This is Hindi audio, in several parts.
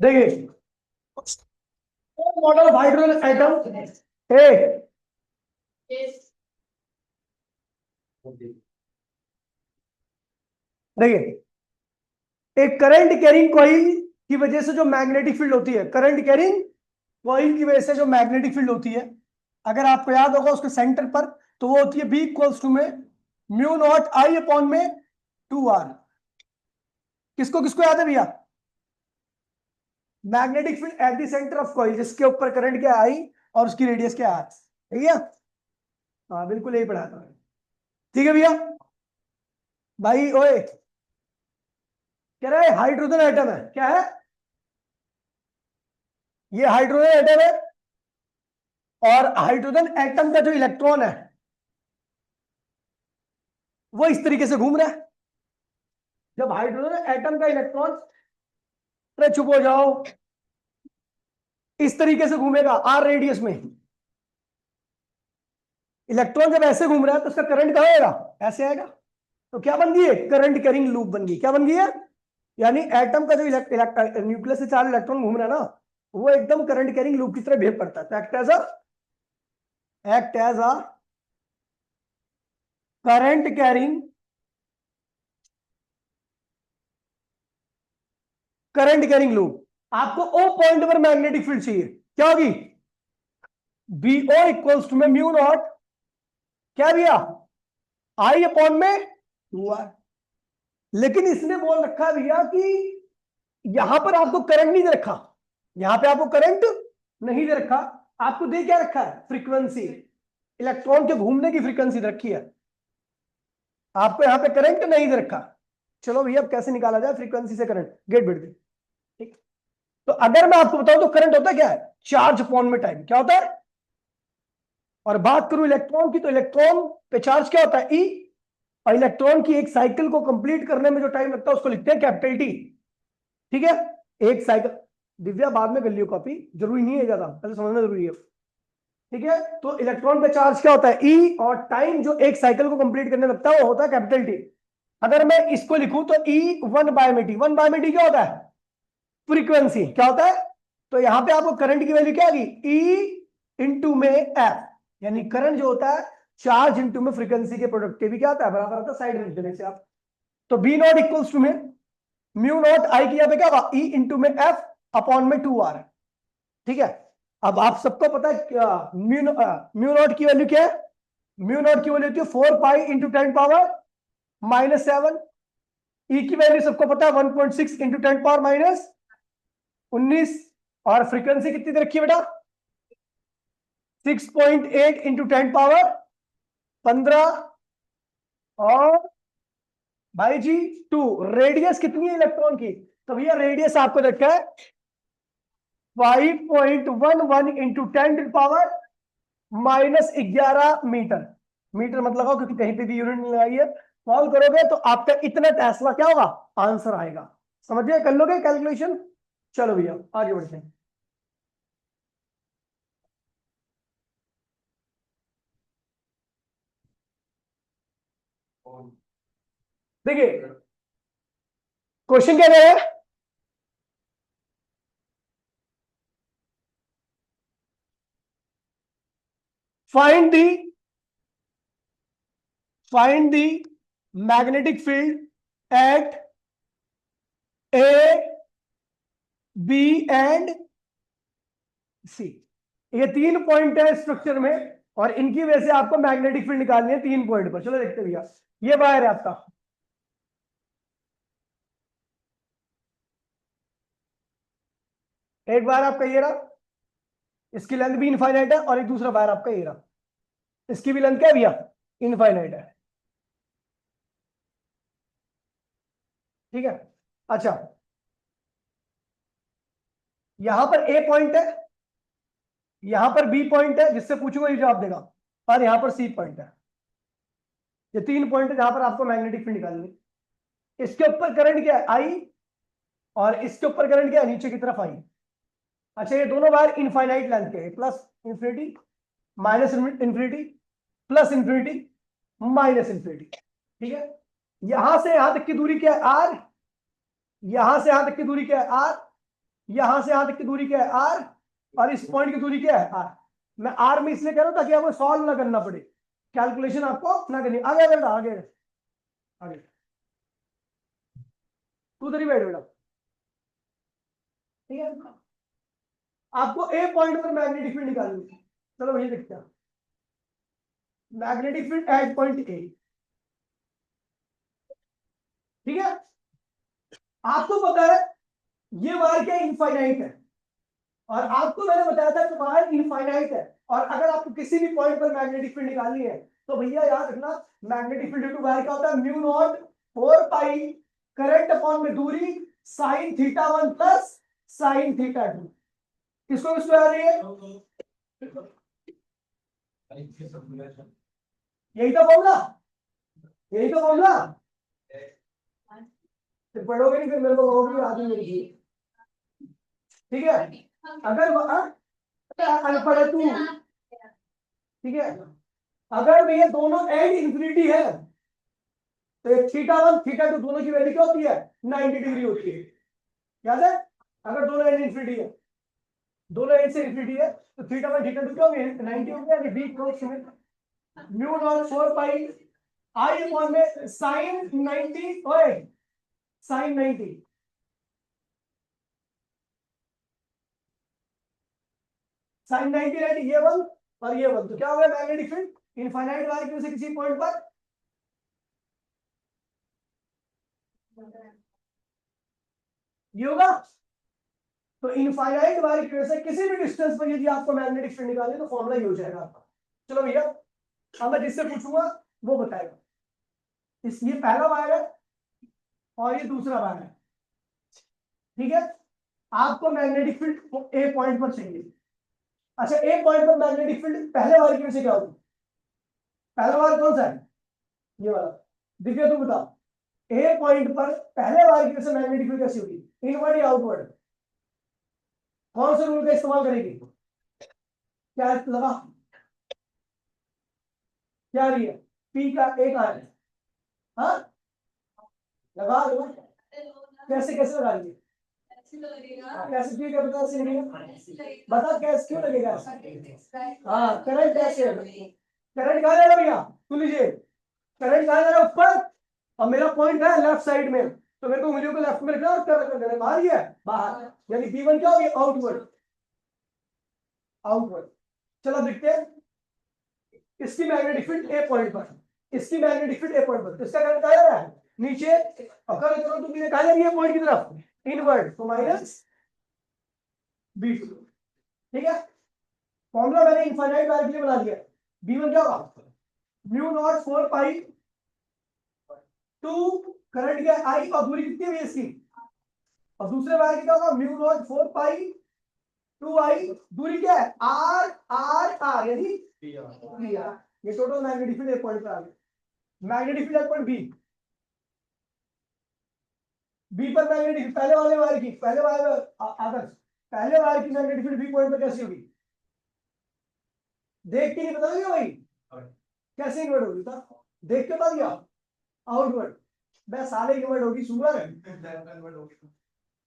देखिए model of hydrogen atom A. देखिए एक करंट कैरिंग कॉइल की वजह से जो मैग्नेटिक फील्ड होती है, करंट कैरिंग कॉइल की वजह से जो मैग्नेटिक फील्ड होती है, अगर आपको याद होगा उसके सेंटर पर, तो वो होती है बी इक्वल्स टू में म्यू नॉट आई अपॉन में 2r। किसको किसको याद है भैया? Magnetic field at the centre of coil, जिसके ऊपर करंट क्या आई और उसकी रेडियस क्या है, ठीक है? हाँ बिल्कुल यही पढ़ा था। ठीक है भैया। भाई ओए, कह रहा है हाइड्रोजन एटम है, क्या है ये? हाइड्रोजन एटम है। और हाइड्रोजन एटम का जो इलेक्ट्रॉन है वो इस तरीके से घूम रहा है। जब हाइड्रोजन एटम का इलेक्ट्रॉन, अरे चुप हो जाओ, इस तरीके से घूमेगा आर रेडियस में, इलेक्ट्रॉन जब ऐसे घूम रहा है तो उसका करंट कहां आएगा? ऐसे आएगा। तो क्या बन गई है? करंट कैरिंग लूप बन गई। क्या बन गई है? यानी एटम का जो न्यूक्लियस से चार इलेक्ट्रॉन घूम रहा है ना, वो एकदम करंट कैरिंग लूप की तरह बिहेव करता है। तो act as a current carrying, current carrying loop. आपको ओ पॉइंट पर मैग्नेटिक फील्ड चाहिए, क्या होगी? बीओ इक्वल्स टू में म्यू नॉट, क्या दिया? आई अपॉन में 2r। लेकिन इसने बोल रखा है भैया कि यहां पर आपको करंट नहीं दे रखा, यहां पे आपको करंट नहीं दे रखा, आपको दे क्या रखा है? फ्रीक्वेंसी, इलेक्ट्रॉन के घूमने की फ्रीक्वेंसी दे रखी है, आपको यहां पे करंट नहीं दे रखा। चलो भैया अब कैसे निकाला जाए फ्रीक्वेंसी से करंट? Gate bit. ठीक। तो अगर मैं आपको बताऊं तो करंट होता क्या है? चार्ज अपॉन में टाइम। क्या होता है? और बात करूं इलेक्ट्रॉन की, तो इलेक्ट्रॉन पे चार्ज क्या होता है? ई। और इलेक्ट्रॉन की एक साइकिल को कंप्लीट करने में जो टाइम लगता है उसको लिखते हैं कैपिटल टी। ठीक है? एक साइकिल, दिव्या बाद में कर लियो कॉपी, जरूरी नहीं है ज्यादा, पहले समझना जरूरी है। ठीक है? तो इलेक्ट्रॉन पे चार्ज क्या होता है? ई। और टाइम जो एक साइकिल को कंप्लीट करने लगता है वो होता है कैपिटल टी। अगर मैं इसको लिखूं तो ई 1/टी, 1/टी क्या होता है? फ्रीक्वेंसी। क्या होता है? तो यहां पे आपको करंट की वैल्यू क्या आ गई? ई इंटू में एफ, यानी करंट जो होता है चार्ज इंटू में फ्रीक्वेंसी के प्रोडक्ट के भी क्या आता है? बराबर आता है, साइड लिख देने से आप। तो बी नॉट इक्वल्स टू में म्यू नॉट आई की यहाँ पे क्या होगा? ई इंटू में एफ अपॉन में 2r। ठीक है? अब आप सबको पता है क्या म्यू नॉट की वैल्यू क्या है? म्यू नॉट की वैल्यू होती है 4 पाई इंटू 10⁻⁻7। ई की वैल्यू सबको पता है 1.6 इंटू 10⁻19। और फ्रीक्वेंसी कितनी दे रखी है बेटा? 6.8 इंटू 10⁻15। और भाई जी 2। रेडियस कितनी है इलेक्ट्रॉन की? तो भैया रेडियस आपको देखा है 5.11 इंटू 10⁻11 मीटर। मीटर मत लगाओ क्योंकि कहीं पे भी यूनिट नहीं लगाई है। सॉल्व करोगे तो आपका इतना टेस्ला क्या होगा? आंसर आएगा। समझिए, कर लोगे कैलकुलेशन? चलो भैया आगे बढ़ते हैं। देखिए क्वेश्चन क्या कह रहा है? Find the find the magnetic field at A, B and C. ये 3 पॉइंट है स्ट्रक्चर में, और इनकी वजह से आपको मैग्नेटिक फील्ड निकालनी है 3 पॉइंट पर। चलो देखते भैया। ये वायर है आपका, एक वायर आपका ये रहा, इसकी लेंथ भी इनफाइनाइट है, और एक दूसरा वायर आपका ये रहा, इसकी भी लेंथ क्या है भैया? इनफाइनाइट है। ठीक है? अच्छा, यहां पर ए पॉइंट है, यहां पर बी पॉइंट है, जिससे पूछूंगा ये जवाब देगा, और यहां पर सी पॉइंट है। ये 3 पॉइंट है जहां पर आपको मैग्नेटिक फील्ड निकालनी है। इसके ऊपर करंट क्या है? आई। और इसके ऊपर करंट क्या है? नीचे की तरफ आई। अच्छा, ये दोनों वायर इनफाइनाइट लेंथ के, plus infinity, minus infinity, plus infinity, minus infinity. ठीक है? यहां से यहां तक की दूरी क्या है? आर। यहां से यहां तक की दूरी क्या है? आर। यहां से यहां तक की दूरी क्या है आर, और इस पॉइंट की दूरी क्या है आर। मैं आर में इसलिए कह रहा हूं ताकि आपको सॉल्व ना करना पड़े, कैलकुलेशन आपको ना करनी। आगे बेटा आगे आगे, तू उधर ही बैठ बेटा, ठीक है। आपको ए पॉइंट पर मैग्नेटिक फील्ड निकालनी है। चलो वही देखते हैं, magnetic field at point A, ठीक है। आपको पता है ये वायर क्या इनफाइनाइट है, और आपको मैंने बताया था कि वायर इनफाइनाइट है, और अगर आपको किसी भी पॉइंट पर मैग्नेटिक फील्ड निकालनी है तो भैया याद रखना, magnetic field due to wire क्या होता है, mu naught 4 pi current upon में दूरी sine theta 1 plus sine theta 2। किसको किसको याद है, यही तो फॉर्मूला, यही तो फॉर्मूला। फिर पढ़ोगे नहीं, फिर मेरे को कहोगे आदमी मेरी, ठीक है। अगर अनपढ़ है तू, ठीक है। अगर ये दोनों एंड इंफिनिटी है तो ये थीटा 1 थीटा 2 दोनों की वैल्यू क्या होती है, 90 डिग्री होती है, याद है। अगर दोनों एंड इंफिनिटी है, दोनों एंड से इंफिनिटी है, तो थीटा 1 थीटा 2 क्या होंगे, 90 हो गया। बी इक्वल्स म्यू नॉट 4 पाई आई अपॉन में साइन 90 ओए साइन 90, साइन 90 90 ये वन और ये वन, तो क्या होगा मैग्नेटिक फील्ड इनफाइनाइट वायर की वजह से किसी पॉइंट पर ये होगा। तो इनफाइनाइट वायर की वजह से किसी भी डिस्टेंस पर यदि आपको मैग्नेटिक फील्ड निकालनी तो फॉर्मूला ये हो जाएगा आपका। चलो भैया, अब मैं जिससे पूछूंगा वो बताएगा। ये पहला वायर है और ये दूसरा वायर है, ठीक है। आपको मैग्नेटिक फील्ड ए पॉइंट पर चाहिए। अच्छा, ए पॉइंट पर मैग्नेटिक फील्ड पहले वायर की वजह से क्या होगी, पहला वायर कौन सा है, ये वाला, दिखे तू बता। ए पॉइंट पर पहले वायर की वजह से मैग्नेटिक फील्ड कैसी होगी, इनवर्ड या आउटवर्ड, कौन से रूल का इस्तेमाल करेगी, क्या लगा, क्या रही है, पी का एक आ है, हाँ लगा दो, कैसे कैसे लगा रही है, कैसे पी का बता, से लगेगा बता, कैसे क्यों लगेगा, हाँ करंट कैसे, करंट कहाँ जा रहा है भैया, तू लीजिए, करंट कहाँ जा रहा है ऊपर, और मेरा पॉइंट है लेफ्ट साइड में, तो मेरे को उंगलियों को लेफ्ट में रखना और करंट करना बाहर ही है, बाहर, यानी B1 क्या होगी, आउटवर्ड, आउटवर्ड। चलो देखते हैं, इसकी मैग्नेटिक फील्ड ए पॉइंट पर, इसकी मैग्नेटिक फील्ड ए पॉइंट पर, इसका करंट कहाँ जा रहा है नीचे, और करंट करो तुम कहाँ जा रही है पॉइंट की तरफ इनवर्ड, तो माइनस B2, ठीक है। फॉर्मूला मैंने इनफाइनाइट वायर के लिए बना दिया, B1 क्या होगा, म्यू नॉट 4 पाई 2 करंट क्या आई और दूरी कितनी है इसकी, और दूसरे वायर की क्या होगा, म्यू नॉट 4 पाई 2 आई, दूरी क्या है आर आर आर, यानी ये टोटल मैग्नेटिक फील्ड एक पॉइंट पर आ गया। Magnetic field point B, B पर मैग्नेटिक पहले वाले वायर की, पहले वायर आदर्श, पहले वायर की मैग्नेटिक फील्ड बी पॉइंट पर कैसी होगी, देख के नहीं बता दिया भाई, कैसे इन्वर्ट होगी था, देख के बता दिया, आउटवर्ड, बस सारे इन्वर्ट होगी सुपर,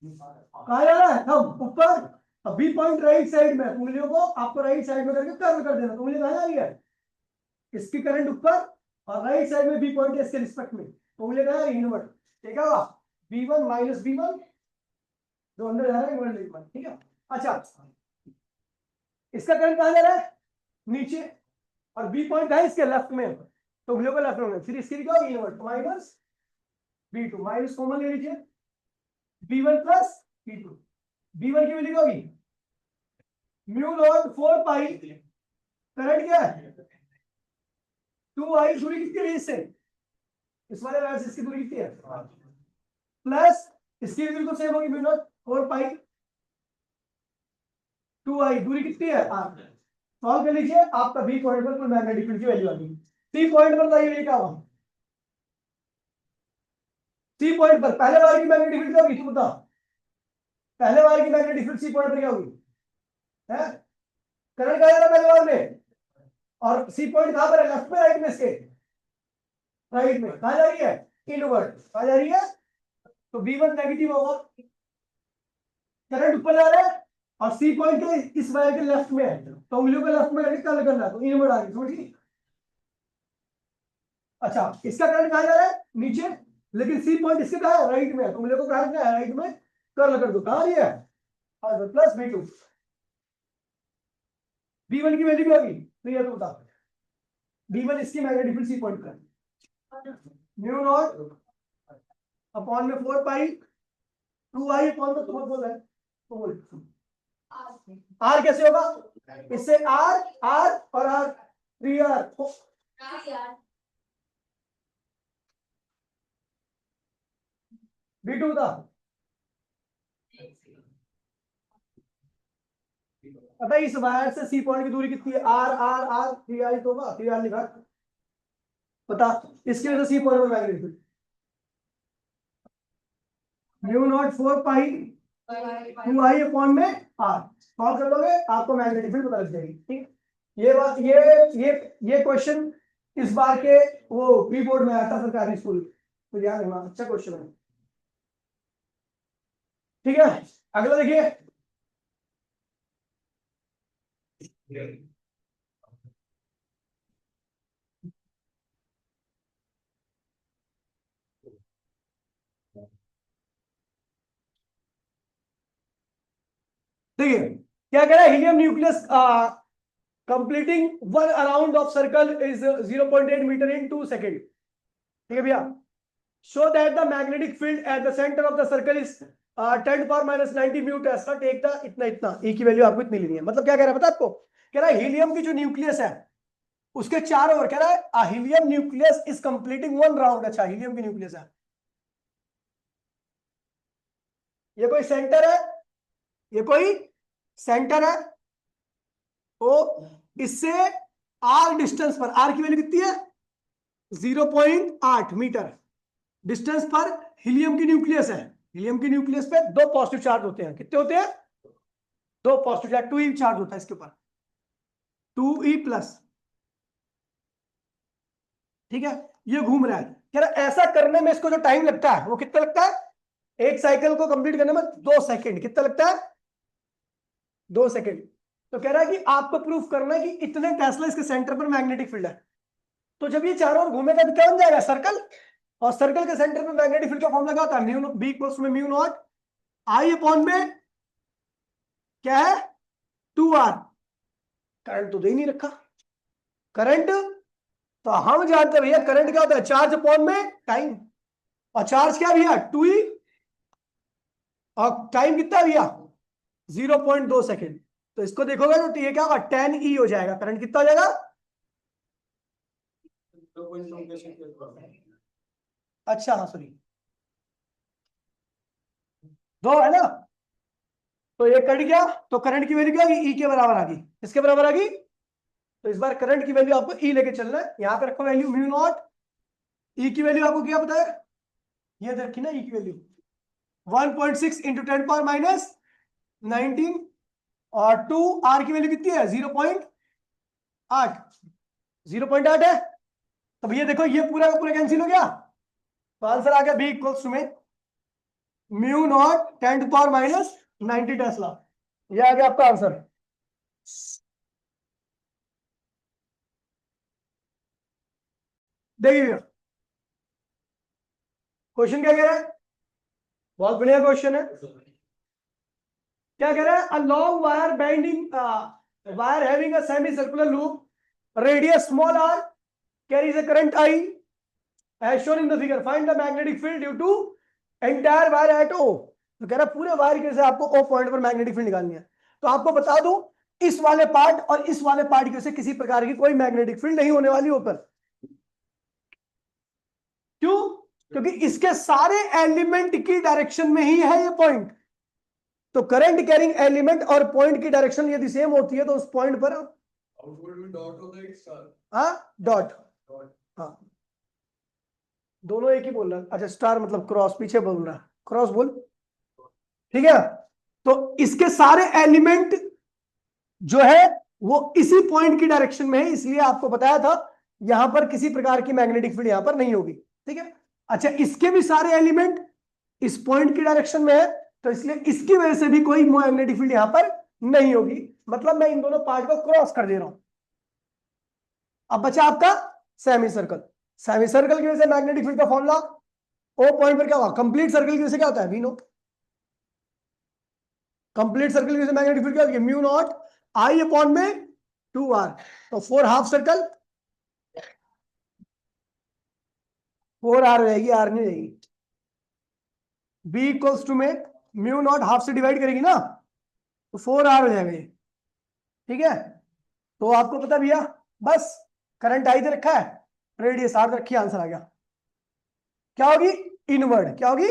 कहा जा रहा है हम ऊपर, बी पॉइंट राइट साइड में, उंगलियों को आपको राइट साइड में करके कर्व कर देना, तो उंगली कहां जा रही है, इसकी करंट ऊपर और राइट साइड में बी पॉइंट है इसके रिस्पेक्ट में, तो उंगली कहां जा रही है इनवर्ट, ठीक है B1 माइनस B1 जो अंदर जा रहा है इनवर्ट, ठीक है। अच्छा, इसका करंट कहां जा रहा है नीचे, और बी पॉइंट है इसके लेफ्ट में, तो उंगलियों को लेफ्ट में, फिर इसकी क्या होगी invert minus B2, minus common ले लीजिए, B1 प्लस B2, B1 की वैल्यू क्या होगी म्यू नॉट 4 पाई, करंट क्या है 2 आई, दूरी कितनी है इससे, इस वाले वायर से इसकी दूरी कितनी है, प्लस इसकी भी बिल्कुल सेम होगी, म्यू नॉट 4 पाई 2 आई, दूरी कितनी है आर, सॉल्व कर लीजिए, आपका बी पॉइंट पर कुल मैग्नेटिक फील्ड की वैल्यू आ गई। सी पॉइंट पर बताइए क्या हुआ, सी पॉइंट पर पहले वायर की मैग्नेटिक फील्ड क्या होगी तू बता, पहले वायर की मैग्नेटिक फील्ड सी पॉइंट पर क्या होगी है, करंट कहां जा रहा है पहले वायर में, और सी पॉइंट कहां पर है, लेफ्ट में राइट में, इसके राइट में, कहां जा रही है इनवर्ट, कहां जा रही है, तो B1 नेगेटिव होगा, करंट ऊपर जा रहा है और सी पॉइंट के इस वायर के लेफ्ट में है, तो उंगलियों के लेफ्ट में क्या करना है, तो इनवर्ड आ गई, समझ गई। अच्छा, इसका करंट कहाँ जा रहा है, नीचे, लेकिन सी पॉइंट इसके कहाँ है, राइट में है, तो उंगलियों को कहाँ है, राइट में कर्ल कर दो, कहाँ ये है, प्लस V2। V1 की वैल्यू क्या होगी, तो ये तो बता, V1 इसकी मैग्नेटिक फील्ड सी पॉइंट का म्यू नॉट अपॉन में 4 पाई 2i अपॉन में तुम्हें बोल है, तो बोल आर कैसे होगा, इससे आर आर और आर 3r V2 था, पता है इस वायर से सी पॉइंट की दूरी कितनी है, आर आर आर 3i तो होगा, 3r लिखा पता, इसकी वजह से सी पॉइंट में मैग्नेटिक फील्ड म्यू नॉट 4 पाई 2i अपॉन में आर, सॉल्व कर लोगे आपको मैग्नेटिक फील्ड पता लग जाएगी, ठीक। ये बात ये क्वेश्चन इस बार के वो प्री बोर्ड में आया था सरकारी स्कूल, तो याद रखना, अच्छा क्वेश्चन है, ठीक है। अगला देखिए, देखिए क्या कह रहा है, helium nucleus completing one around of circle is 0.8 metre in 2 second, ठीक है भैया। Show that the magnetic field at the centre of the circle is 10⁻90 mu tesla, take the इतना इतना, ई की वैल्यू आपको इतनी लेनी है। मतलब क्या कह रहा है पता आपको, कह रहा है हीलियम की जो न्यूक्लियस है उसके चारों ओर, कह रहा है helium nucleus is completing one round. अच्छा, हीलियम की न्यूक्लियस है, ये कोई सेंटर है, ये कोई सेंटर है, तो इससे आर डिस्टेंस पर, आर की वैल्यू कितनी है 0.8 मीटर डिस्टेंस पर हीलियम की न्यूक्लियस है। हीलियम की न्यूक्लियस पे दो पॉजिटिव चार्ज होते हैं, कितने होते हैं, दो पॉजिटिव चार्ज, 2e चार्ज होता है इसके ऊपर, 2e प्लस, ठीक है। ये घूम रहा है, कह रहा है ऐसा करने में इसको जो टाइम लगता है वो कितना लगता है, एक साइकिल को कंप्लीट करने में 2 सेकंड, कितना लगता है 2 सेकंड। तो कह रहा है कि आपको प्रूफ करना है कि इतने टेस्ला इसके सेंटर पर मैग्नेटिक फील्ड है। तो जब ये चारों ओर घूमेगा तो क्या बन जाएगा, सर्कल, और सर्कल के सेंटर पे मैग्नेटिक फील्ड का फॉर्मूला क्या होता है, म्यू बी इक्वल्स में म्यू नॉट आई अपॉन में क्या है 2r। करंट तो दे ही नहीं रखा, करंट तो हम जानते हैं भैया करंट क्या होता है, चार्ज अपॉन में टाइम, और चार्ज क्या भैया 2e, और टाइम कितना भैया 0.2 सेकेंड। तो इसको देखोगे तो ये क्या होगा 10e हो जाएगा, करंट कितना हो जाएगा, अच्छा हाँ सॉरी 2 है ना, तो ये कट गया, तो करंट की वैल्यू क्या होगी, ई के बराबर आ गई, किसके बराबर आ गई, तो इस बार करंट की वैल्यू आपको ई लेके चलना है, यहां पे रखो वैल्यू म्यू नॉट, ई की वैल्यू आपको क्या पता है, ये देखी ना ई की वैल्यू 1.6 इंटू 10⁻19, और 2 आर की वैल्यू कितनी है 0.8, 0.8 है। तो भैया देखो ये पूरा का पूरा कैंसिल हो गया, तो आंसर आ गया बी इक्वल्स टू में म्यू नॉट 10⁻90 टेस्ला, ये आ गया आपका आंसर। देखिए क्वेश्चन क्या कह रहा है, बहुत बढ़िया क्वेश्चन है। क्या कह रहा है, a long wire bending wire having a semi circular loop radius small r carries a current I as shown in the figure, find the magnetic field due to entire wire at O। तो कह रहा है पूरे वायर के से आपको O पॉइंट पर मैग्नेटिक फील्ड निकालनी है। तो आपको बता दूं इस वाले पार्ट और इस वाले पार्ट की से किसी प्रकार की कोई मैग्नेटिक फील्ड नहीं होने वाली ऊपर, क्यों, क्योंकि इसके सारे एलिमेंट की डायरेक्शन में ही है ये पॉइंट। तो करंट कैरिंग एलिमेंट और पॉइंट की डायरेक्शन यदि सेम होती है तो उस पॉइंट पर आउटवर्ड में डॉट होता है कि स्टार, हाँ डॉट, हाँ दोनों एक ही बोल रहा है, अच्छा स्टार मतलब क्रॉस, पीछे बोल रहा है क्रॉस बोल, ठीक है। तो इसके सारे एलिमेंट जो है वो इसी पॉइंट की डायरेक्शन में है, इसलिए आपको बताया था यहां पर किसी प्रकार की मैग्नेटिक फील्ड यहां पर नहीं होगी, ठीक है। अच्छा इसके भी सारे एलिमेंट इस पॉइंट की डायरेक्शन में है, तो इसलिए इसकी वजह से भी कोई मैग्नेटिक फील्ड यहां पर नहीं होगी, मतलब मैं इन दोनों पार्ट को क्रॉस कर दे रहा हूं। अब बचा आपका सेमी सर्कल। सेमी सर्कल की वजह से मैग्नेटिक फील्ड का फॉर्मूला ओ पॉइंट पर क्या होगा, कंप्लीट सर्कल की वजह से क्या होता है, वी नो। कंप्लीट सर्कल की वजह से मैग्नेटिक फील्ड क्या होगी, म्यू नॉट आई अपॉन में 2r। तो 4 हाफ सर्कल 4r हो जाएगी, r नहीं रहेगी। b इक्वल्स टू में म्यू नॉट हाफ से डिवाइड करेगी ना, तो 4r हो जाएगा ये, ठीक है। तो आपको पता भैया, बस करंट आई दे रखा है, रेडियस आर रखी, आंसर आ गया। क्या होगी, इनवर्ड। क्या होगी,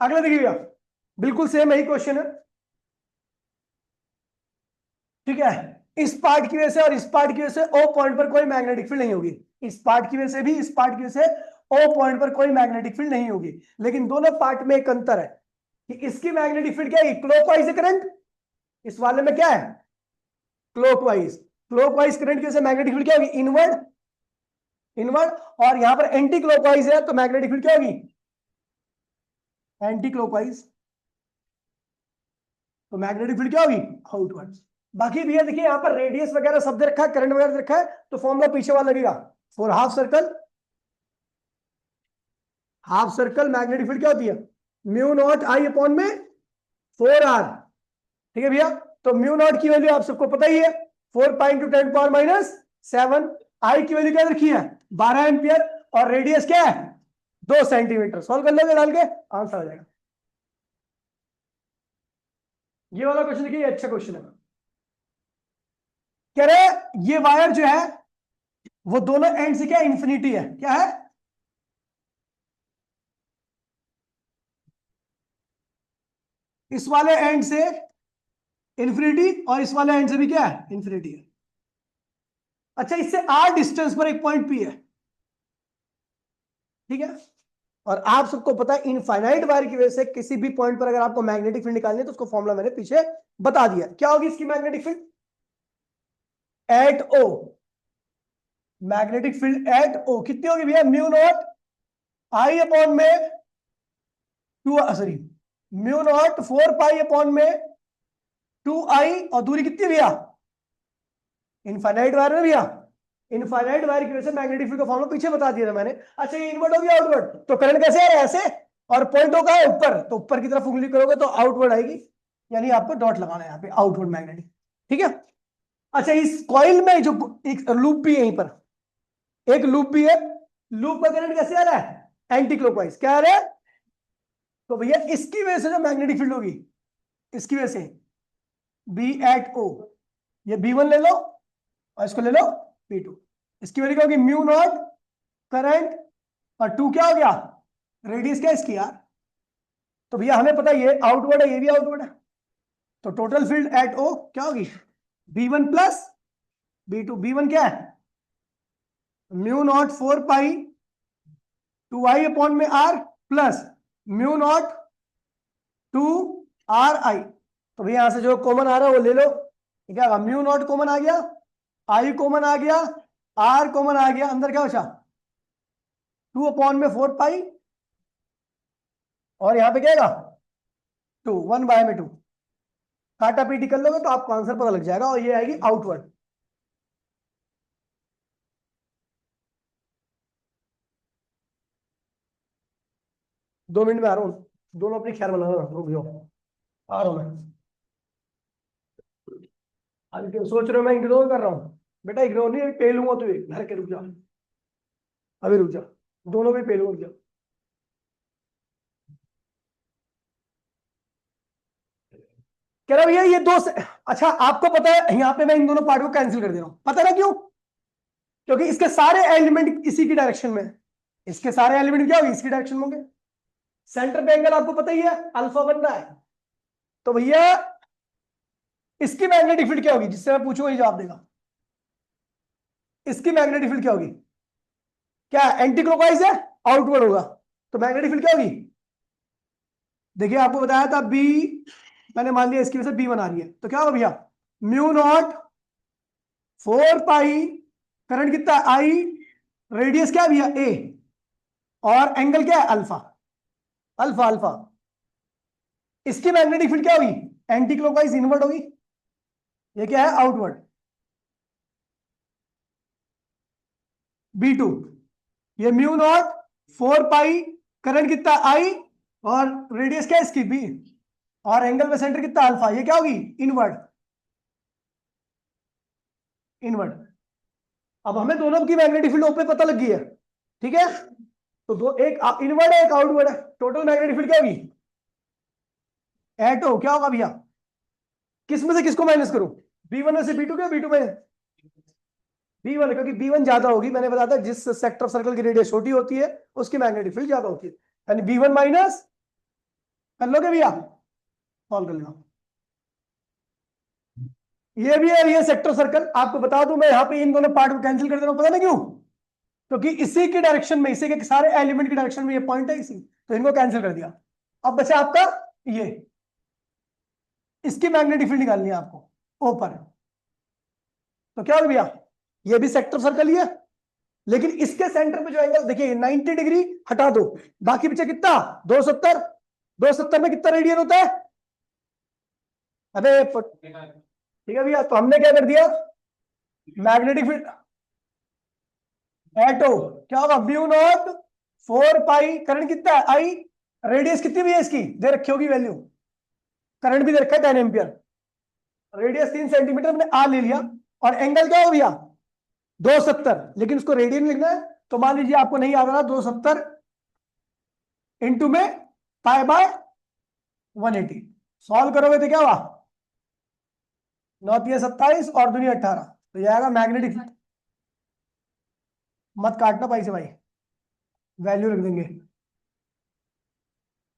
अगला देखिए भैया, बिल्कुल सेम यही क्वेश्चन है, ठीक है। इस पार्ट की वजह से और इस पार्ट की वजह से ओ पॉइंट पर कोई मैग्नेटिक फील्ड नहीं होगी, इस पार्ट की वजह से भी, इस पार्ट की वजह से ओ पॉइंट पर कोई मैग्नेटिक फील्ड नहीं होगी। लेकिन दोनों पार्ट में एक अंतर है कि इसकी मैग्नेटिक फील्ड क्या है, क्लॉकवाइज है करंट, इस वाले में क्या है, क्लॉकवाइज। क्लॉकवाइज करंट की वजह से मैग्नेटिक फील्ड क्या होगी, इनवर्ड। इनवर्ड, और यहां पर एंटी क्लॉकवाइज है तो मैग्नेटिक फील्ड क्या होगी, एंटी क्लॉकवाइज। तो मैग्नेटिक फील्ड क्या होगी, आउटवर्ड। बाकी भैया देखिए यहां पर रेडियस वगैरह सब दे रखा है, करंट वगैरह दे रखा है, तो फॉर्मूला पीछे वाला लगेगा। For half circle, half circle magnetic field क्या होती है, म्यू नॉट आई अपॉन में 4r, ठीक है भैया। तो म्यू नॉट की वैल्यू आप सबको पता ही है, 4 पाई इंटू 10 पावर माइनस 7। आई की वैल्यू क्या रखी है, 12 एम्पियर, और रेडियस क्या है, 2 सेंटीमीटर। सॉल्व कर लोगे डाल के, आंसर आ जाएगा। ये वाला क्वेश्चन देखिए, अच्छा क्वेश्चन है। कह रहे ये वायर जो है वो दोनों एंड से क्या इंफिनिटी है, क्या है, इस वाले एंड से इंफिनिटी और इस वाले एंड से भी क्या है, इंफिनिटी है। अच्छा, इससे r डिस्टेंस पर एक पॉइंट P है, ठीक है। और आप सबको पता है इनफाइनाइट वायर की वजह से किसी भी पॉइंट पर अगर आपको मैग्नेटिक फील्ड निकालनी है तो उसको फॉर्मूला मैंने पीछे बता दिया। क्या होगी इसकी magnetic field at O, magnetic field at O कितनी होगी भैया, म्यू नॉट आई अपॉन में 2, sorry mu naught 4 pi upon में 2i, और दूरी कितनी भैया, इनफाइनाइट वायर में भैया, इनफाइनाइट वायर की वजह से मैग्नेटिक फील्ड का फॉर्मूला पीछे बता दिया था मैंने। अच्छा, ये इनवर्ट हो गया आउटवर्ड, तो करंट कैसे आ रहा है, ऐसे, और पॉइंट होगा ऊपर, तो ऊपर की तरफ उंगली करोगे तो आउटवर्ड आएगी, यानी आपको डॉट लगाना है यहाँ पे, आउटवर्ड मैग्नेटिक, ठीक है। अच्छा, इस कॉइल में जो एक लूप भी है, यहीं पर एक लूप भी है, लूप का करंट कैसे आ रहा है, एंटी क्लॉकवाइज। क्या आ रहा है, तो भैया इसकी वजह से जो मैग्नेटिक फील्ड होगी, इसकी वजह से बी एट ओ, ये B1 ले लो और इसको ले लो P2, इसकी वजह क्या होगी, म्यू नॉट करंट, और 2 क्या हो गया, रेडियस क्या इसकी यार। तो भैया हमें पता है ये आउटवर्ड है, ये भी आउटवर्ड है, तो टोटल फील्ड एट ओ क्या होगी, B1 प्लस B2। B1 क्या है, म्यू नॉट 4 पाई 2i अपॉन में r plus mu naught 2ri। तो भैया यहां से जो कॉमन आ रहा है वो ले लो, क्या होगा, म्यू नॉट कॉमन आ गया, i कॉमन आ गया, r कॉमन आ गया, अंदर क्या बचा, 2 अपॉन में 4 पाई, और यहां पे क्या आएगा 2, 1 बाय में 2, काटा पीटी कर लोगे तो आपको आंसर पता लग जाएगा, और ये आएगी आउटवर्ड। दो मिनट में आ रहा हूँ, दोनों अपनी ख्याल बना रहा, रुक जाओ, आ रहा हूं मैं। अभी क्यों सोच रहे हो मैं इग्नोर कर रहा हूँ, बेटा इग्नोर नहीं, अभी पे लूंगा तो घर के, रुक जा, अभी रुक जा, दोनों भी पे लूंगा, रुक जा। कह रहा भैया ये दो अच्छा आपको पता है यहाँ पे मैं इन दोनों पार्ट को कैंसिल कर दे रहा हूं, पता ना क्यों, क्योंकि इसके सारे एलिमेंट इसी की डायरेक्शन में है। इसके सारे एलिमेंट क्या होंगे, इसकी डायरेक्शन में होंगे। सेंटर पे एंगल आपको पता ही है, अल्फा बन रहा है, तो भैया इसकी मैग्नेटिक फील्ड क्या होगी, जिससे मैं पूछूंगा ये जवाब देगा। इसकी मैग्नेटिक फील्ड क्या होगी, क्या एंटी क्लॉकवाइज है, आउटवर्ड होगा, तो मैग्नेटिक फील्ड क्या होगी, देखिए आपको बताया था बी, मैंने मान लिया इसकी वजह से B बना रही है, तो क्या होगा भैया, म्यू नॉट 4 पाई, करंट कितना I, रेडियस क्या भैया A, और एंगल क्या है? अल्फा। Alpha alpha. इसकी मैग्नेटिक फील्ड क्या होगी? एंटी क्लॉकवाइज इनवर्ड होगी। ये क्या है? आउटवर्ड। B2। ये म्यू नॉट 4 पाई, करंट कितना? आई, और रेडियस क्या है इसकी? बी, और एंगल में सेंटर कितना? अल्फा। ये क्या होगी? इनवर्ड। इनवर्ड। अब हमें दोनों की मैग्नेटिक फील्ड पे पता लग गई है, ठीक है? तो दो, एक इनवर्ड है एक आउटवर्ड है। टोटल मैग्नेटिक फील्ड क्या होगी? एटो क्या होगा भैया? किस में से किसको माइनस करूं? B1 में से B2 क्या? B2 में B1, क्योंकि B1 ज्यादा होगी। मैंने बताया था जिस सेक्टर ऑफ सर्कल की रेडियस छोटी होती है उसकी मैग्नेटिक फील्ड ज्यादा होती है, यानी B1 माइनस। कर लोगे भैया? सॉल्व कर लेना। ये भी है, ये सेक्टर सर्कल। आपको बता दूं, मैं यहां पे इन दोनों पार्ट को कैंसिल कर दे रहा हूं, पता नहीं क्यों? क्योंकि इसी के डायरेक्शन में, इसी के सारे एलिमेंट के डायरेक्शन में ये पॉइंट है, इसी, तो इनको कैंसिल कर दिया। अब बचा आपका ये, इसकी मैग्नेटिक फील्ड निकालनी है आपको ऊपर। तो क्या हो भैया? ये भी सेक्टर सर्कल ही है, लेकिन इसके सेंटर पे जो एंगल देखिए 90 डिग्री हटा दो, बाकी बचे कितना? 270। 270 में कितना रेडियन होता है? अबे ठीक है भैया, तो हमने क्या कर दिया? मैग्नेटिक फील्ड एटो क्या होगा? म्यू नॉट 4 पाई, करंट कितना है? आई, रेडियस कितनी भी है इसकी? दे रखी होगी वैल्यू, करंट भी दे रखा है 10 एम्पियर, रेडियस 3 सेंटीमीटर हमने आ ले लिया, और एंगल क्या हो भैया? 270। लेकिन उसको रेडियन लिखना है, तो मान लीजिए आपको नहीं आ रहा, 270 इंटू में पाई बाय 180। सॉल्व करोगे तो क्या हुआ? 9 तिया 27 और दुनिया 18, तो ये आएगा मैग्नेटिक। मत काटना पाई से भाई, वैल्यू रख देंगे।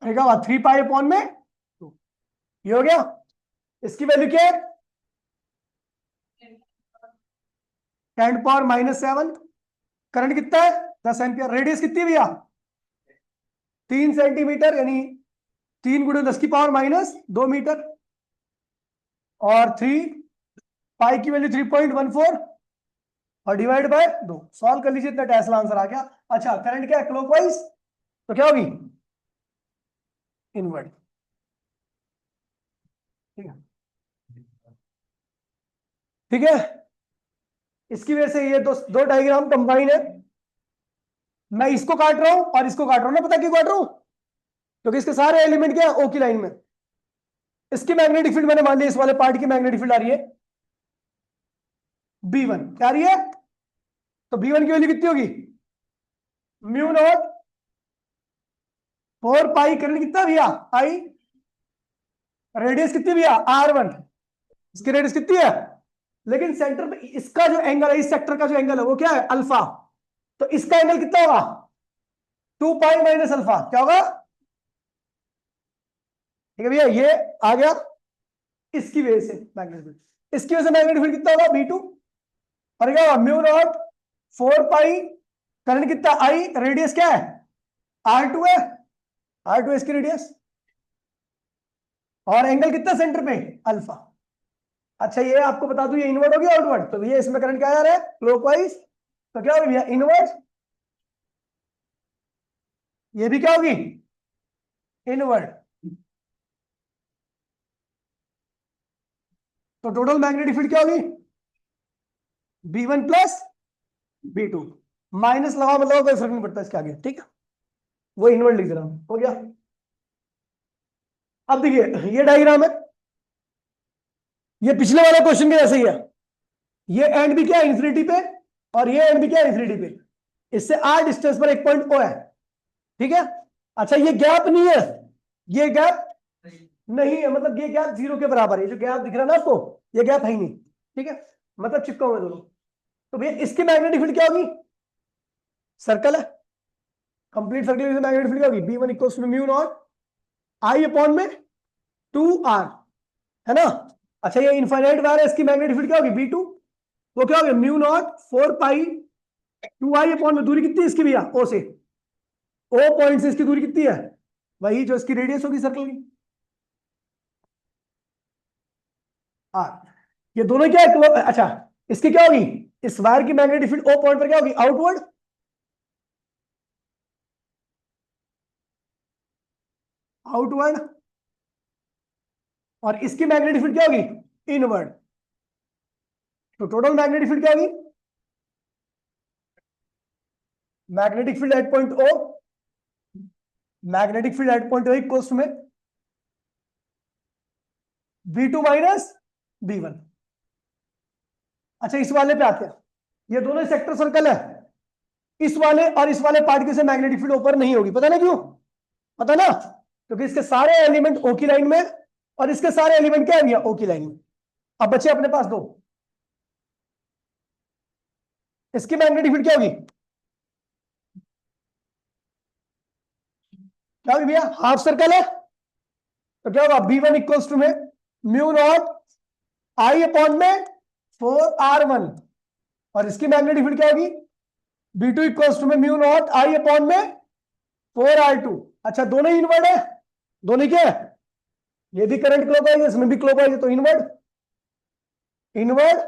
क्या हुआ? 3 पाई अपॉन में 2। ये हो गया। इसकी वैल्यू क्या है? 10⁻⁻7। करंट कितना है? 10 एम्पियर। रेडियस कितनी है भैया? 3 सेंटीमीटर, यानी 3 × 10⁻⁻2 मीटर, और 3 पाई की वैल्यू 3.14, और डिवाइड बाय 2। सॉल्व कर लीजिए, इतना टेस्ला आंसर आ गया। अच्छा, करंट क्या है? क्लॉकवाइज, तो क्या होगी? इनवर्ड। ठीक है, ठीक है। इसकी वजह से ये दो डायग्राम कंबाइन है। मैं इसको काट रहा हूं और इसको काट रहा हूं ना, पता क्यों काट रहा हूं? क्योंकि इसके सारे एलिमेंट क्या है? ओ की लाइन में। इसकी मैग्नेटिक फील्ड मैंने मान लिया, इस वाले पार्ट की मैग्नेटिक फील्ड आ रही है B1, क्या आ रही है? तो B1 की वैल्यू कितनी होगी? म्यू नॉट 4 पाई, करंट कितना भैया? आई, रेडियस कितनी भैया? R1। इसकी रेडियस कितनी है? लेकिन सेंटर पे इसका जो एंगल है, इस सेक्टर का जो एंगल है वो क्या है? अल्फा। तो इसका एंगल कितना होगा? 2 पाई माइनस अल्फा। क्या होगा? ठीक है भैया, ये आ गया। इसकी वजह से मैग्नेटिक फील्ड, इसकी वजह से मैग्नेटिक फील्ड कितना होगा? B2। और क्या होगा? म्यू नॉट 4 पाई, करंट कितना? आई, रेडियस क्या है? R2 है, R2 इसकी रेडियस, और एंगल कितना सेंटर पे? अल्फा। अच्छा, ये आपको बता दूं, ये इनवर्ड होगी आउटवर्ड? तो ये इसमें करंट क्या आ रहा है? क्लॉकवाइज। तो क्या होगी भैया? इनवर्ड। ये भी क्या होगी? इनवर्ड। तो टोटल मैग्नेटिक फील्ड क्या होगी? B1 plus B2। माइनस लगाओ मतलब कोई फर्क नहीं पड़ता इसके आगे, ठीक है? वो इनवर्ड लिख दे रहा हूं, हो गया। अब देखिए, ये डायग्राम है, ये पिछले वाले क्वेश्चन के जैसे ही है। ये एंड भी क्या है? इंफिनिटी पे, और ये एंड भी क्या है? इंफिनिटी पे। इससे r डिस्टेंस पर एक पॉइंट O है, ठीक है? अच्छा, ये गैप नहीं है, ये गैप नहीं है, मतलब ये गैप 0 के बराबर है। जो गैप दिख रहा है ना आपको, ये गैप है ही नहीं, ठीक है? मतलब चिपका हुआ दोनों। तो भैया इसकी मैग्नेटिक फील्ड क्या होगी? सर्कल है, कंप्लीट सर्कल की मैग्नेटिक फील्ड क्या होगी? B1 equals to mu naught I upon में 2r, है ना? अच्छा, ये इनफाइनाइट वायर है, इसकी मैग्नेटिक फील्ड क्या होगी? B2। वो क्या होगी? म्यू नॉट 4 पाई 2i अपॉन में, दूरी कितनी है इसकी भैया? O से, O पॉइंट से इसकी दूरी कितनी है? वही जो इसकी रेडियस होगी सर्कल की, r। ये दोनों क्या है? अच्छा, इसकी क्या होगी? इस वायर की मैग्नेटिक फील्ड O पॉइंट पर क्या होगी? आउटवर्ड। आउटवर्ड, और इसकी मैग्नेटिक फील्ड क्या होगी, इनवर्ड। तो टोटल मैग्नेटिक फील्ड क्या होगी, magnetic field at point O, magnetic field at point O equals to में V2 माइनस V1। अच्छा इस वाले पे आते हैं, ये दोनों सेक्टर सर्कल है, इस वाले और इस वाले पार्टिकल से मैग्नेटिक फील्ड ऊपर नहीं होगी, पता ना क्यों, पता ना, क्योंकि इसके सारे एलिमेंट ओ की लाइन में और इसके सारे एलिमेंट क्या है ओ की लाइन में। अब बच्चे अपने पास दो, इसकी मैग्नेटिक फील्ड क्या होगी, क्या होगी भैया, हाफ सर्कल है, तो क्या होगा B1 इक्वल्स टू में म्यू नॉट आई अपॉन में 4r1, और इसकी मैग्नेटिक फील्ड क्या होगी B2 इक्वल्स टू में म्यू नॉट आई अपॉन में 4r2। अच्छा दोनों ही इनवर्ड है, दोनों क्या है, ये भी करंट क्लॉकवाइज है, इसमें भी क्लॉकवाइज है, तो इनवर्ड इनवर्ड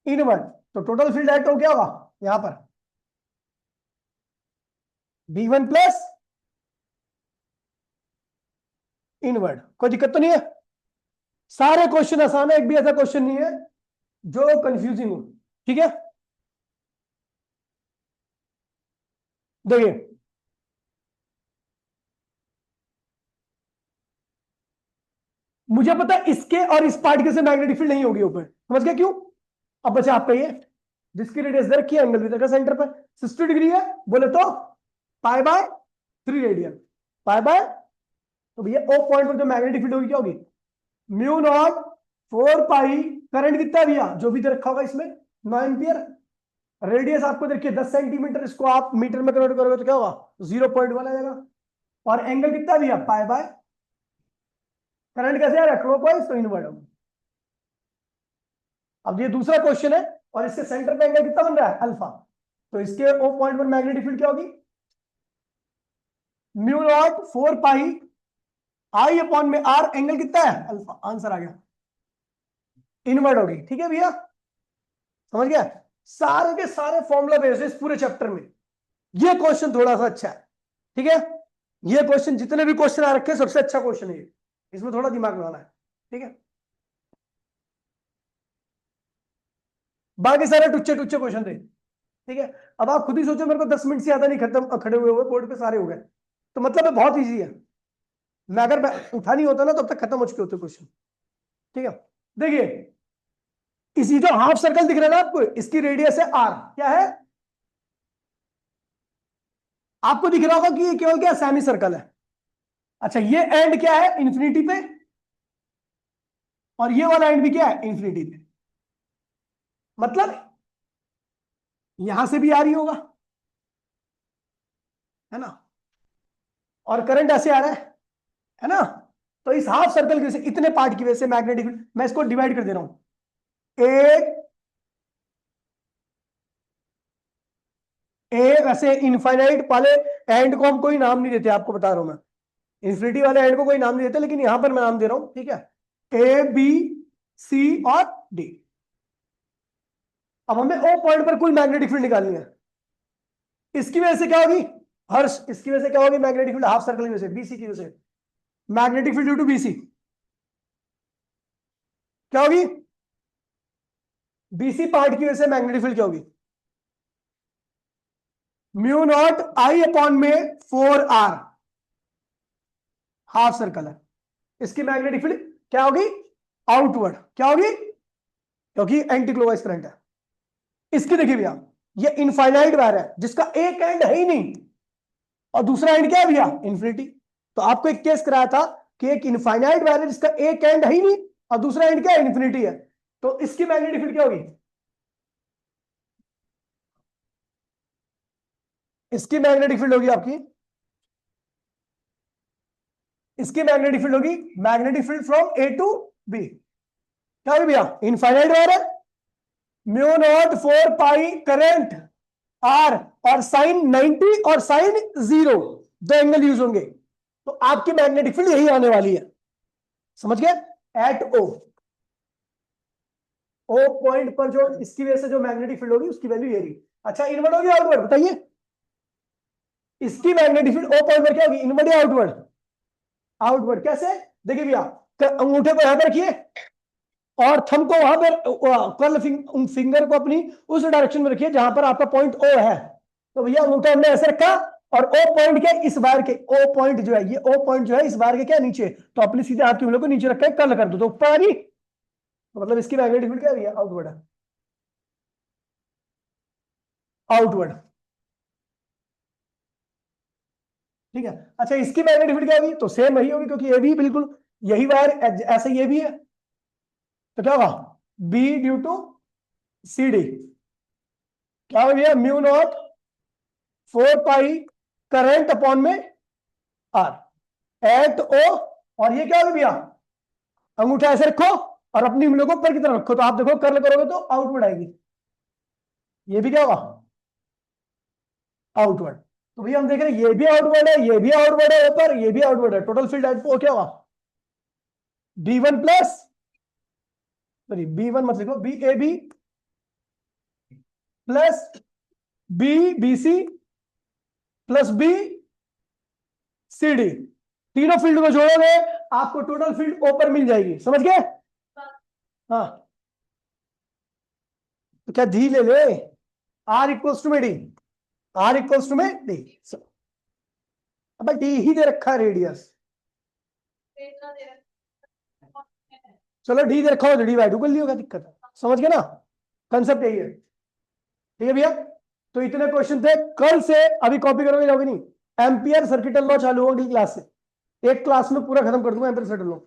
इनवर्ड, तो टोटल फील्ड एट क्या होगा यहां पर B1 प्लस इनवर्ड। कोई दिक्कत तो नहीं है, सारे क्वेश्चन आसान है, एक भी ऐसा क्वेश्चन नहीं है जो कंफ्यूजिंग हो, ठीक है। देखिए मुझे पता है इसके और इस पार्टिकल से मैग्नेटिक फील्ड नहीं होगी ऊपर, समझ गया क्यों। अब बच्चा आप कहिए, जिसकी रेडियस दे रखी है, एंगल भी देखा सेंटर पर 60 डिग्री है, बोले तो pi by 3 radian, pi by, तो भैया ओ पॉइंट पर जो मैग्नेटिक फील्ड होगी क्या होगी, म्यू नॉट 4 पाई, करंट कितना है भैया जो भी दे रखा होगा इसमें 9 एम्पियर, रेडियस आपको देखिए 10 सेंटीमीटर, इसको आप मीटर में कन्वर्ट करोगे तो क्या होगा 0.1 आ जाएगा, और एंगल कितना है भैया पाई बाय, करंट कैसे आ रहा है क्लॉकवाइज, तो इनवर्ड होगा। अब ये दूसरा क्वेश्चन है, और इसके सेंटर पे एंगल कितना बन रहा है अल्फा, तो इसके ओ पॉइंट पर मैग्नेटिक फील्ड क्या होगी, म्यू नॉट 4 पाई आई अपॉन में आर, एंगल कितना है अल्फा, आंसर आ गया, इनवर्ड होगी, ठीक है भैया, समझ गया। सारे के सारे फॉर्मूला बेस्ड इस पूरे चैप्टर में, ये क्वेश्चन थोड़ा सा अच्छा है, ठीक है, ये क्वेश्चन जितने भी क्वेश्चन आ रखे हैं सबसे अच्छा क्वेश्चन है ये, इसमें थोड़ा दिमाग लगाना है, ठीक है, बाकी सारे टुच्चे टुच्चे क्वेश्चन थे, ठीक है। अब आप खुद ही सोचो, मेरे को 10 मिनट से ज्यादा नहीं खत्म खड़े हुए बोर्ड पे सारे हो गए, तो मतलब बहुत इजी है, मैं अगर उठा नहीं होता ना तब तक खत्म हो चुके होते क्वेश्चन, ठीक है। देखिए इसी जो हाफ सर्कल दिख रहा है ना आपको, इसकी रेडियस है आर, क्या है, आपको दिख रहा होगा कि ये केवल क्या सेमी सर्कल है। अच्छा ये एंड क्या है इंफिनिटी पे, और ये वाला एंड भी क्या है इंफिनिटी पे, मतलब यहां से भी आ रही होगा, है ना, और करंट ऐसे आ रहा है ना, तो इस हाफ सर्कल की वजह से, इतने पार्ट की वजह से मैग्नेटिक फील्ड, मैं इसको डिवाइड कर दे रहा हूं, वैसे इनफाइनाइट वाले एंड को हम कोई नाम नहीं देते, आपको बता रहा हूं मैं, इंफिनिटी वाले एंड को कोई नाम नहीं देते, लेकिन यहां पर मैं नाम दे रहा हूं, ठीक है, ए बी सी और डी। अब हमें ओ पॉइंट पर कुल मैग्नेटिक फील्ड निकालनी है, इसकी वजह से क्या होगी हर्ष, इसकी वजह से क्या होगी मैग्नेटिक फील्ड हाफ सर्कल की वजह से, बीसी की वजह से, magnetic field due to BC क्या होगी, बीसी पार्ट की वजह से मैग्नेटिक फील्ड क्या होगी, म्यू नॉट आई अपॉन में 4r, हाफ सर्कल है, इसकी मैग्नेटिक फील्ड क्या होगी आउटवर्ड, क्या होगी, क्योंकि एंटी क्लॉकवाइज करंट है। इसकी देखिए भैया ये इनफाइनाइट वायर है जिसका एक एंड है ही नहीं, और दूसरा एंड क्या है भैया इंफिनिटी, तो आपको एक केस कराया था कि एक इनफाइनाइट वायर है जिसका एक एंड है ही नहीं और दूसरा एंड क्या है इंफिनिटी है, तो इसकी मैग्नेटिक फील्ड क्या होगी, इसकी मैग्नेटिक फील्ड होगी आपकी, इसकी मैग्नेटिक फील्ड होगी magnetic field from A to B, क्या होगी भैया इनफाइनाइट वायर है, mu naught 4 pi current R, और साइन 90 और साइन 0 दो एंगल यूज होंगे, तो आपकी मैग्नेटिक फील्ड यही आने वाली है, समझ गए, एट ओ पॉइंट पर जो इसकी वजह से जो मैग्नेटिक फील्ड होगी उसकी वैल्यू ये रही। अच्छा इनवर्ड होगी आउटवर्ड बताइए, इसकी मैग्नेटिक फील्ड ओ पॉइंट पर क्या होगी इनवर्ड या आउटवर्ड, आउटवर्ड। कैसे? देखिए भैया, अंगूठे को यहां पर रखिए और थंब को वहां पर, कर्ल फिंगर को अपनी उस डायरेक्शन में रखिए जहां पर आपका पॉइंट ओ है। तो भैया अंगूठा हमने ऐसे रखा और ओ पॉइंट क्या, इस वायर के ओ पॉइंट जो है, ये ओ पॉइंट जो है इस वायर के क्या नीचे, तो अपने सीधे हाथ की उंगलियों को नीचे रखा है, कर्ल कर दो तो ऊपर आ गई। तो मतलब इसकी मैग्नेटिक फील्ड क्या है भैया? आउटवर्ड है, आउटवर्ड। ठीक है। अच्छा, इसकी मैग्नेटिक फील्ड क्या होगी? तो सेम वही होगी, क्योंकि ये भी बिल्कुल यही वायर ऐसे ये भी है, तो क्या होगा? B due to C D क्या हो गया? Mu naught 4 pi current upon में आर एट ओ। और ये क्या होगा भैया? अंगूठा ऐसे रखो और अपनी उंगलियों को ऊपर की तरफ रखो, तो आप देखो कर्ल करोगे तो आउटवर्ड आएगी। ये भी क्या होगा? आउटवर्ड। तो भैया हम देख रहे हैं ये भी आउटवर्ड है, ये भी आउटवर्ड है ऊपर, ये भी आउटवर्ड है। टोटल फील्ड एट ओ क्या होगा? B1 प्लस, सॉरी B1 मत लिखो, B A B plus B B C plus B C D. तीनों फील्ड को जोड़ोगे आपको टोटल फील्ड ओ पर मिल जाएगी। समझ गए? हाँ, तो क्या डी ले ले? आर इक्वल्स टू में डी, आर इक्वल्स टू में डी। अब डी ही दे रखा है रेडियस, चलो डी दे रखा हो तो डी बाई टू कर लियो, क्या दिक्कत है? समझ गए ना? कंसेप्ट यही है। ठीक है भैया, तो इतने क्वेश्चन थे। कल से अभी कॉपी करोगे जाओगे नहीं, एम्पियर सर्किटल लॉ चालू होगा अगली क्लास से। एक क्लास में पूरा खत्म कर दूंगा एम्पियर सर्किटल लॉ।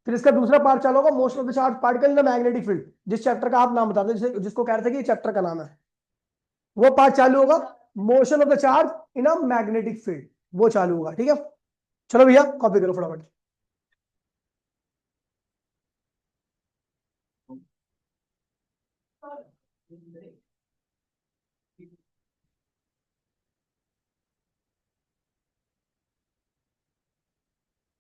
फिर इसका दूसरा पार्ट चालू होगा, motion of the charge particle in the magnetic field, जिस चैप्टर का आप नाम बताते हैं, जिसको कह रहे थे कि चैप्टर का नाम है, वो पार्ट चालू होगा। Motion of the charge in a magnetic field, वो चालू होगा। ठीक है, चलो भैया कॉपी करो फटाफट।